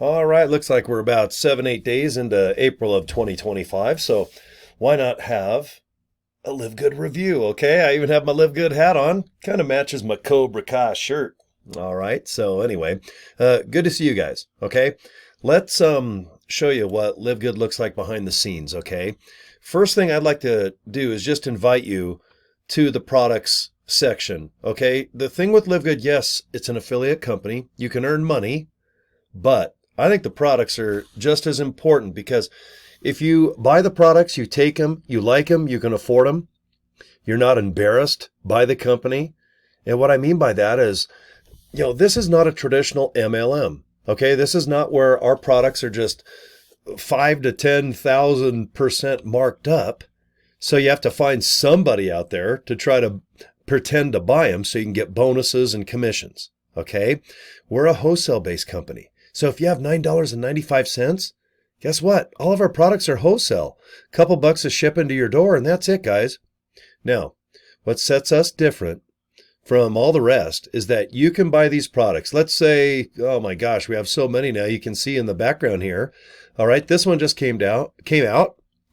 All right, looks like we're about 7, 8 days into April of 2025. So why not have a Live Good review? Okay, I even have my Live Good hat on. Kind of matches my Cobra Kai shirt. All right, so anyway, good to see you guys. Okay, let's show you what Live Good looks like behind the scenes. Okay, first thing I'd like to do is just invite you to the products section. Okay, the thing with Live Good, yes, it's an affiliate company. You can earn money, but I think the products are just as important because if you buy the products, you take them, you like them, you can afford them, you're not embarrassed by the company. And what I mean by that is, this is not a traditional MLM. Okay, this is not where our products are just 5 to 10,000% marked up. So you have to find somebody out there to try to pretend to buy them so you can get bonuses and commissions. Okay, we're a wholesale-based company. So if you have $9.95, guess what? All of our products are wholesale. Couple bucks of shipping to your door, and that's it, guys. Now, what sets us different from all the rest is that you can buy these products. Let's say, oh my gosh, we have so many now. You can see in the background here. All right, this one just came out.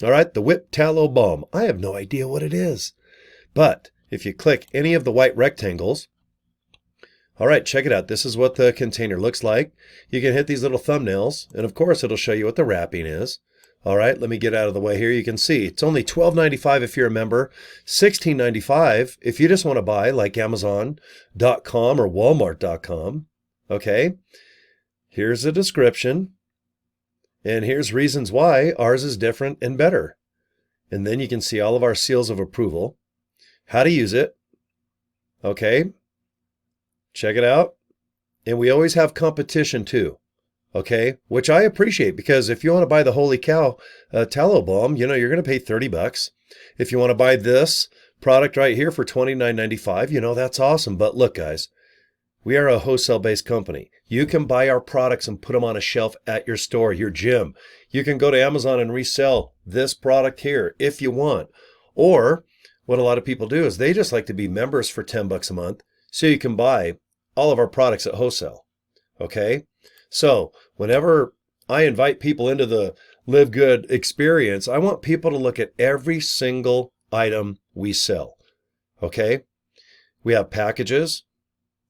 All right, the Whip Tallow Balm. I have no idea what it is. But if you click any of the white rectangles, all right, check it out. This is what the container looks like. You can hit these little thumbnails, and of course, it'll show you what the wrapping is. All right, let me get out of the way here. You can see it's only $12.95 if you're a member, $16.95 if you just want to buy, like Amazon.com or Walmart.com. Okay, here's a description, and here's reasons why ours is different and better. And then you can see all of our seals of approval, how to use it. Okay. Check it out. And we always have competition too. Okay. Which I appreciate because if you want to buy the Holy Cow Tallow Balm, you're going to pay $30. If you want to buy this product right here for $29.95, that's awesome. But look, guys, we are a wholesale based company. You can buy our products and put them on a shelf at your store, your gym. You can go to Amazon and resell this product here if you want. Or what a lot of people do is they just like to be members for $10 a month so you can buy all of our products at wholesale. Okay. So whenever I invite people into the Live Good experience, I want people to look at every single item we sell. Okay. We have packages.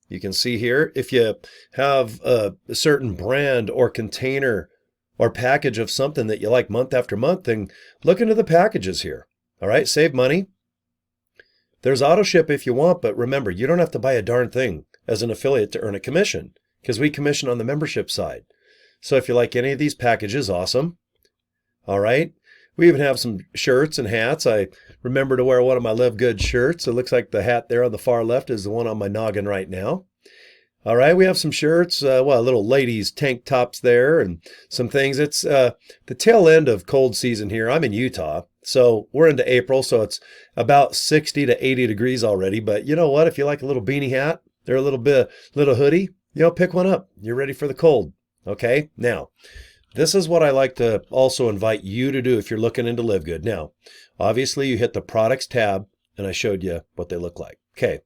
You can see here, if you have a certain brand or container or package of something that you like month after month, then look into the packages here. All right. Save money. There's auto ship if you want, but remember, you don't have to buy a darn thing as an affiliate to earn a commission because we commission on the membership side. So if you like any of these packages, awesome. All right. We even have some shirts and hats. I remember to wear one of my Live Good shirts. It looks like the hat there on the far left is the one on my noggin right now. All right. We have some shirts, little ladies tank tops there and some things. It's the tail end of cold season here. I'm in Utah. So we're into April, so it's about 60 to 80 degrees already. But you know what? If you like a little beanie hat or a little hoodie, pick one up. You're ready for the cold. Okay. Now, this is what I like to also invite you to do if you're looking into Live Good. Now, obviously you hit the products tab and I showed you what they look like. Okay.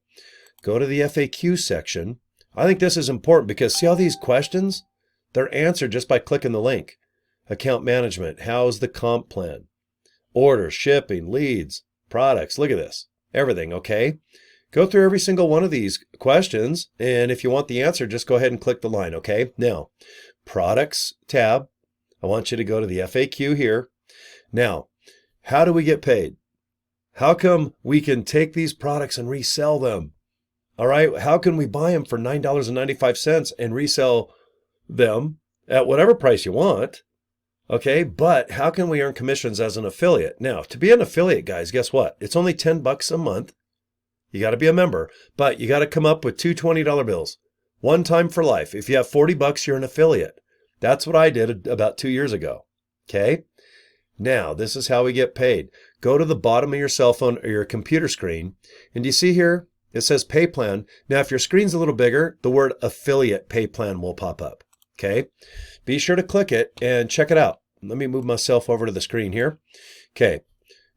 Go to the FAQ section. I think this is important because see all these questions? They're answered just by clicking the link. Account management. How's the comp plan? Orders, shipping, leads, products. Look at this. Everything, okay? Go through every single one of these questions, and if you want the answer, just go ahead and click the line, okay? Now, products tab. I want you to go to the FAQ here. Now, how do we get paid? How come we can take these products and resell them? All right, how can we buy them for $9.95 and resell them at whatever price you want? Okay, but how can we earn commissions as an affiliate? Now, to be an affiliate, guys, guess what? It's only $10 a month. You got to be a member, but you got to come up with two $20 bills. One time for life. If you have $40, you're an affiliate. That's what I did about 2 years ago. Okay, now this is how we get paid. Go to the bottom of your cell phone or your computer screen, and do you see here? It says pay plan. Now, if your screen's a little bigger, the word affiliate pay plan will pop up. Okay, be sure to click it and check it out. Let me move myself over to the screen here. Okay,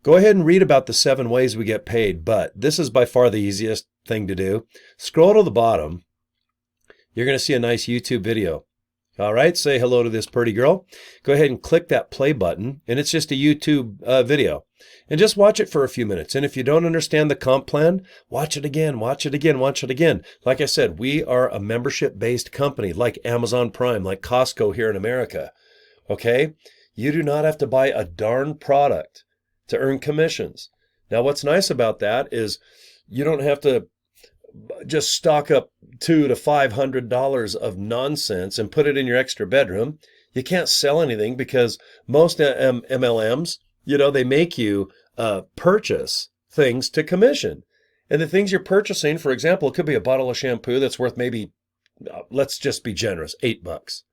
go ahead and read about the 7 ways we get paid, but this is by far the easiest thing to do. Scroll to the bottom. You're going to see a nice YouTube video. All right, say hello to this pretty girl. Go ahead and click that play button, and it's just a YouTube video. And just watch it for a few minutes. And if you don't understand the comp plan, watch it again, watch it again, watch it again. Like I said, we are a membership-based company like Amazon Prime, like Costco here in America. Okay? You do not have to buy a darn product to earn commissions. Now, what's nice about that is you don't have to just stock up $200 to $500 of nonsense and put it in your extra bedroom. You can't sell anything because most MLMs, they make you purchase things to commission. And the things you're purchasing, for example, it could be a bottle of shampoo that's worth maybe, let's just be generous, $8.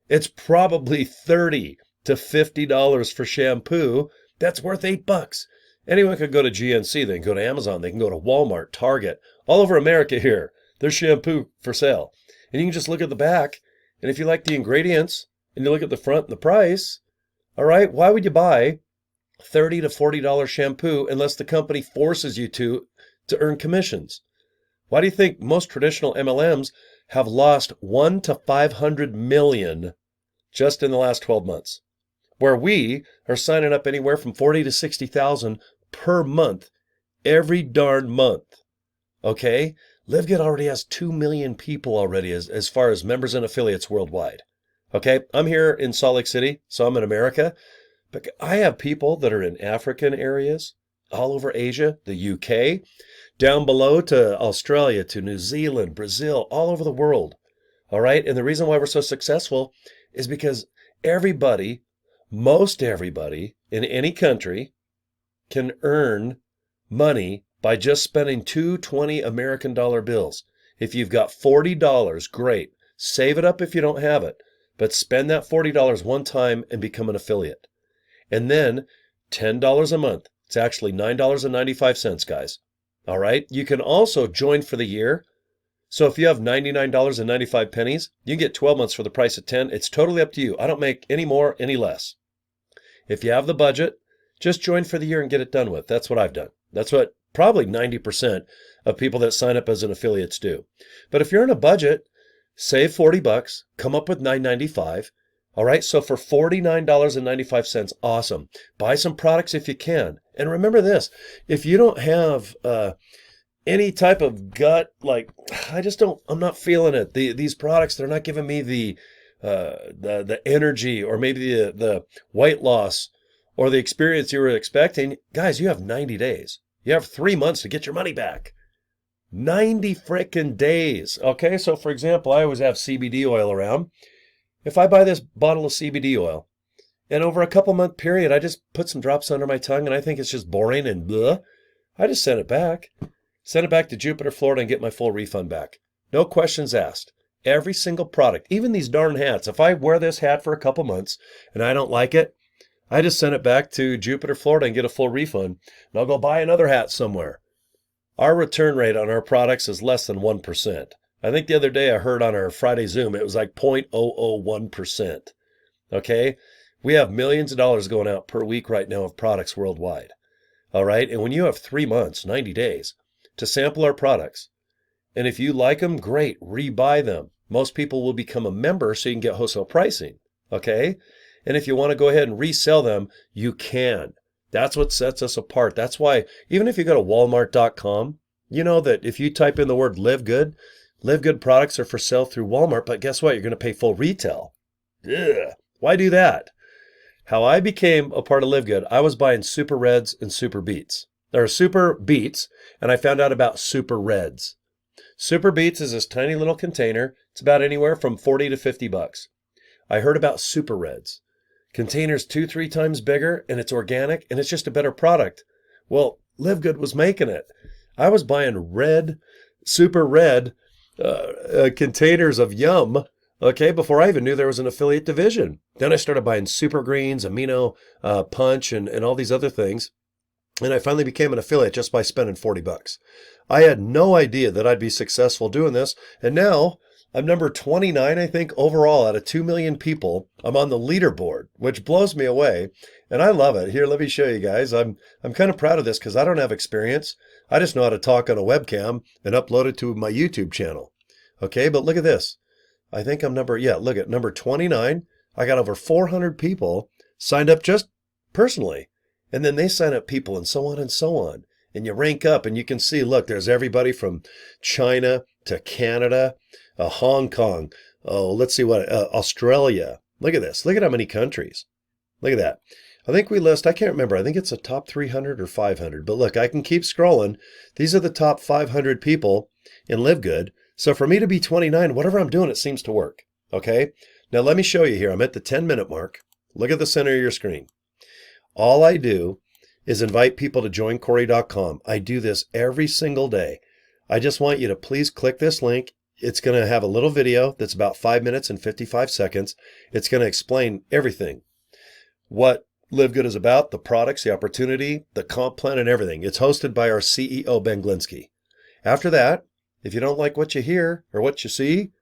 It's probably $30 to $50 for shampoo that's worth $8. Anyone could go to GNC, they can go to Amazon, they can go to Walmart, Target, all over America here. There's shampoo for sale. And you can just look at the back, and if you like the ingredients, and you look at the front and the price, all right, why would you buy $30 to $40 shampoo unless the company forces you to earn commissions? Why do you think most traditional MLMs have lost 1 to 500 million just in the last 12 months? Where we are signing up anywhere from 40 to 60,000 per month, every darn month. Okay? LiveGood already has 2 million people already as far as members and affiliates worldwide. Okay? I'm here in Salt Lake City, so I'm in America, but I have people that are in African areas, all over Asia, the UK, down below to Australia, to New Zealand, Brazil, all over the world. All right? And the reason why we're so successful is because everybody, most everybody in any country can earn money by just spending 2 American dollar bills. If you've got $40, great. Save it up if you don't have it, but spend that $40 one time and become an affiliate. And then $10 a month. It's actually $9.95, guys. All right? You can also join for the year. So if you have $99.95, you can get 12 months for the price of 10. It's totally up to you. I don't make any more, any less. If you have the budget, just join for the year and get it done with. That's what I've done. That's what probably 90% of people that sign up as an affiliates do. But if you're in a budget, save $40, come up with $9.95. All right, so for $49.95, awesome. Buy some products if you can. And remember this, if you don't have any type of gut, like, I'm not feeling it. These products, they're not giving me the energy or maybe the weight loss or the experience you were expecting. Guys, you have 90 days. You have 3 months to get your money back. 90 frickin' days. Okay, so for example, I always have CBD oil around. If I buy this bottle of CBD oil, and over a couple month period, I just put some drops under my tongue and I think it's just boring and blah, I just send it back. Send it back to Jupiter, Florida and get my full refund back. No questions asked. Every single product, even these darn hats, if I wear this hat for a couple months and I don't like it, I just send it back to Jupiter, Florida and get a full refund, and I'll go buy another hat somewhere. Our return rate on our products is less than 1%. I think the other day I heard on our Friday Zoom, it was like 0.001%. Okay? We have millions of dollars going out per week right now of products worldwide. All right? And when you have 3 months, 90 days, to sample our products, and if you like them, great, rebuy them. Most people will become a member so you can get wholesale pricing. Okay? And if you want to go ahead and resell them, you can. That's what sets us apart. That's why, even if you go to walmart.com, you know that if you type in the word LiveGood products are for sale through Walmart, but guess what? You're going to pay full retail. Ugh. Why do that? How I became a part of LiveGood, I was buying Super Reds and Super Beets. There are Super Beets, and I found out about Super Reds. Super Beets is this tiny little container. It's about anywhere from $40 to $50. I heard about Super Reds. Container's 2-3 times bigger, and it's organic, and it's just a better product. Well, LiveGood was making it. I was buying super red containers of Yum, okay, before I even knew there was an affiliate division. Then I started buying Super Greens, Amino Punch, and all these other things. And I finally became an affiliate just by spending $40. I had no idea that I'd be successful doing this. And now I'm number 29, I think, overall out of 2 million people. I'm on the leaderboard, which blows me away. And I love it. Here, let me show you guys. I'm kind of proud of this because I don't have experience. I just know how to talk on a webcam and upload it to my YouTube channel. Okay, but look at this. I think I'm look at number 29. I got over 400 people signed up just personally. And then they sign up people and so on and so on. And you rank up and you can see, look, there's everybody from China to Canada, Hong Kong. Oh, let's see what, Australia. Look at this. Look at how many countries. Look at that. I think we list, I can't remember. I think it's a top 300 or 500. But look, I can keep scrolling. These are the top 500 people in LiveGood. So for me to be 29, whatever I'm doing, it seems to work. Okay. Now let me show you here. I'm at the 10-minute mark. Look at the center of your screen. All I do is invite people to joincory.com. I do this every single day. I just want you to please click this link. It's going to have a little video that's about 5 minutes and 55 seconds. It's going to explain everything. What LiveGood is about, the products, the opportunity, the comp plan, and everything. It's hosted by our CEO, Ben Glinsky. After that, if you don't like what you hear or what you see,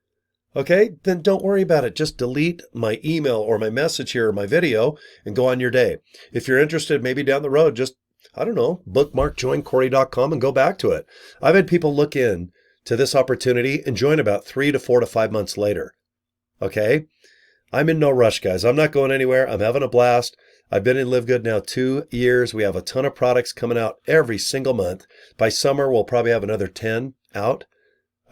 okay, then don't worry about it. Just delete my email or my message here or my video and go on your day. If you're interested, maybe down the road, just, I don't know, bookmark joincory.com and go back to it. I've had people look in to this opportunity and join about 3 to 4 to 5 months later. Okay? I'm in no rush, guys. I'm not going anywhere. I'm having a blast. I've been in LiveGood now 2 years. We have a ton of products coming out every single month. By summer, we'll probably have another 10 out.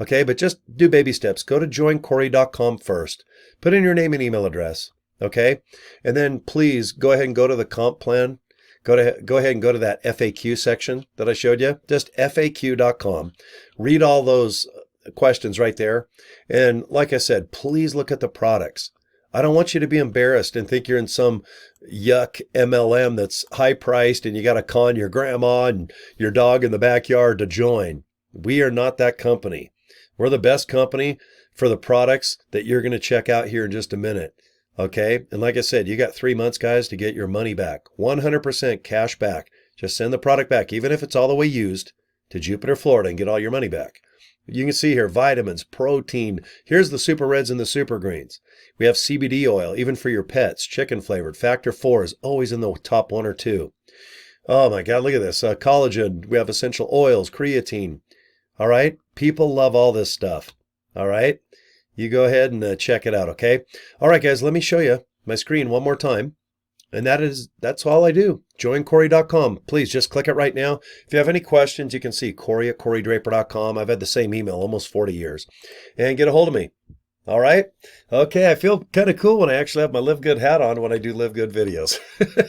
Okay, but just do baby steps. Go to joincory.com first. Put in your name and email address. Okay? And then please go ahead and go to the comp plan. Go ahead and go to that FAQ section that I showed you. Just FAQ.com. Read all those questions right there. And like I said, please look at the products. I don't want you to be embarrassed and think you're in some yuck MLM that's high priced and you got to con your grandma and your dog in the backyard to join. We are not that company. We're the best company for the products that you're going to check out here in just a minute. Okay. And like I said, you got 3 months, guys, to get your money back. 100% cash back. Just send the product back, even if it's all the way used, to Jupiter, Florida and get all your money back. You can see here, vitamins, protein. Here's the super reds and the super greens. We have CBD oil, even for your pets, chicken flavored. Factor 4 is always in the top 1 or 2. Oh my God, look at this. Collagen. We have essential oils, creatine. All right. People love all this stuff. All right. You go ahead and check it out. Okay. All right, guys, let me show you my screen one more time. And that's all I do. Joincory.com. Please just click it right now. If you have any questions, you can see Cory at CoryDraper.com. I've had the same email almost 40 years. And get a hold of me. All right. Okay. I feel kind of cool when I actually have my LiveGood hat on when I do LiveGood videos.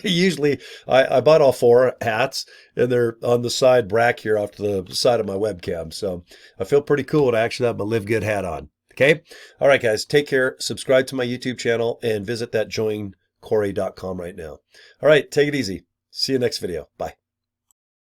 Usually I bought all 4 hats and they're on the side rack here off to the side of my webcam. So I feel pretty cool when I actually have my LiveGood hat on. Okay. All right, guys, take care. Subscribe to my YouTube channel and visit that joincory.com right now. All right. Take it easy. See you next video. Bye.